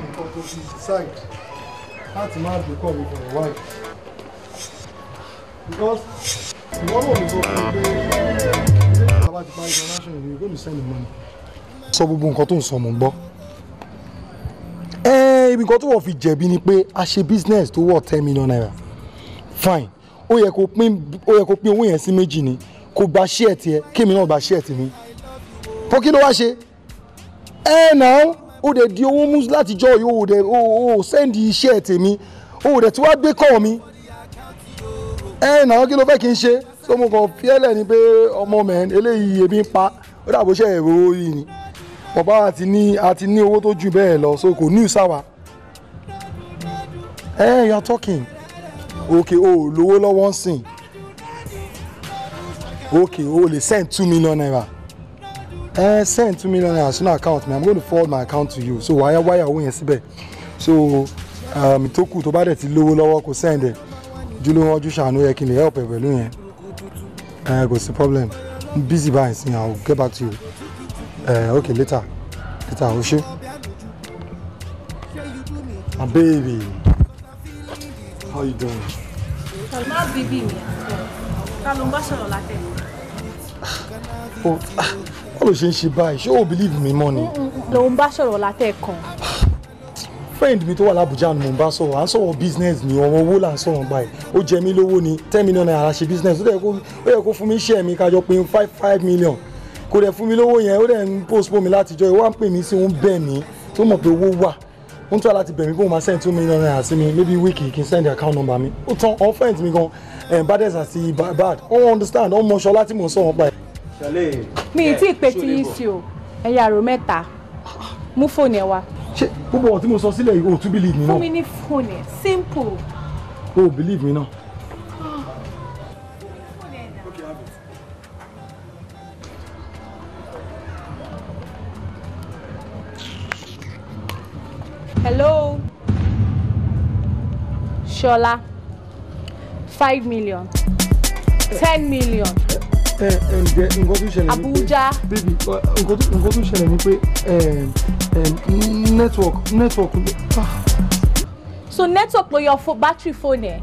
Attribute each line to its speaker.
Speaker 1: nǹkan tó fi decide láti máa gbé kọ́ mi for a while because ìwọ náà lè sọ fún mi pé ilé ìjọba ti parí international you go to send the money. sọ gbogbo nǹkan tó ń sọ mò ń gbọ́. Ibi nǹkan tó wọ́n fi jẹ̀bi ni pé a ṣe business tó wọ̀ 10 million naira fine ó yẹ kó pín owó yẹn sí méjì ni kó gba share tiẹ̀ kémi náà gba share tèmi fún kí ló wá ṣe náà ó dẹ̀ di owó mú láti jọ yóò dẹ̀ ó sẹ́ndì share tèmi ó dẹ̀ tí wàá gbé kọ́ mi náà kí ló fẹ́ kí n ṣe so mo kàn fi ẹ́lẹ̀ ni pé ọmọ mẹ́rin eléyìí ebi ń pa ó dàbò ṣe ẹ̀rọ yìí ni bàbá àti ní owó tó jù bẹ́ẹ̀ lọ so kò ní ìsáwà you are talking okay o lówó lọ́wọ́ ń sìn okay o lè send 2 million naira send 2 million naira sínú account mi I'm going to forward my account to you so wáyà owó yẹn síbẹ̀ so tó kù tó bá dẹ̀ ti lówó lọ́wọ́ kò send ẹ̀ ojúlówó ọjọ́ ṣàánú yẹ kí n lè help ẹ̀ pẹ̀lú yẹn kò sí problem I'm busy báyìí sí I will get back to you okay later o ṣe my baby. How you doing?
Speaker 2: Má bíbí mi. Ká ló ń bá sọ̀rọ̀ látẹ̀.
Speaker 1: Báwo ṣe ń ṣe báyìí? Ṣé o believe me mọ́ ni?
Speaker 2: Ló ń bá sọ̀rọ̀ látẹ̀ kan.
Speaker 1: Friend mi tó wà l'Abuja ni mo ń bá sọ̀rọ̀. À ń sọ̀rọ̀ business ni ọmọ owó là ń sọ̀rọ̀ báyìí. Ó jẹ mí lówó ni 10 million naira ṣe business. Ó yẹ kó fún mi share mi kájọ pé 5 million. Kò dẹ̀ fún mi lówó yẹn, ó dẹ̀ ń postpone mi látijọ́. Ìwọ́n ń pè mí sí òun bẹ̀ mí tó mọ̀ pé owó wà. Wọ́n try láti bẹ̀ mí kó máa send 2 million naira sí mi maybe weekly kí n send the account number mi. Ó tán all friends mi gan baddest àti bad. Wọ́n understand wọ́n mọ ṣọlá tí mò ń sọ wọn pa ẹ̀.
Speaker 2: Mi ì tí ì pé tí yín sí o, ẹ̀yà àrò mẹ́ta, mú fóònù ẹ̀ wá.
Speaker 1: Ṣé gbogbo ọ̀rọ̀ tí mo sọ sílẹ̀ yìí o tún believe mi náà?
Speaker 2: Fún mi ní fóònù ẹ̀ simple.
Speaker 1: O believe mi náà?
Speaker 2: Hello, Shola, 5 million, 10 million.
Speaker 1: Nǹkan tó ṣẹlẹ̀ ni pé
Speaker 2: Abuja.
Speaker 1: Baby, nǹkan tó ṣẹlẹ̀ ni pé network.
Speaker 2: So network ló yọ battery phone ẹ̀.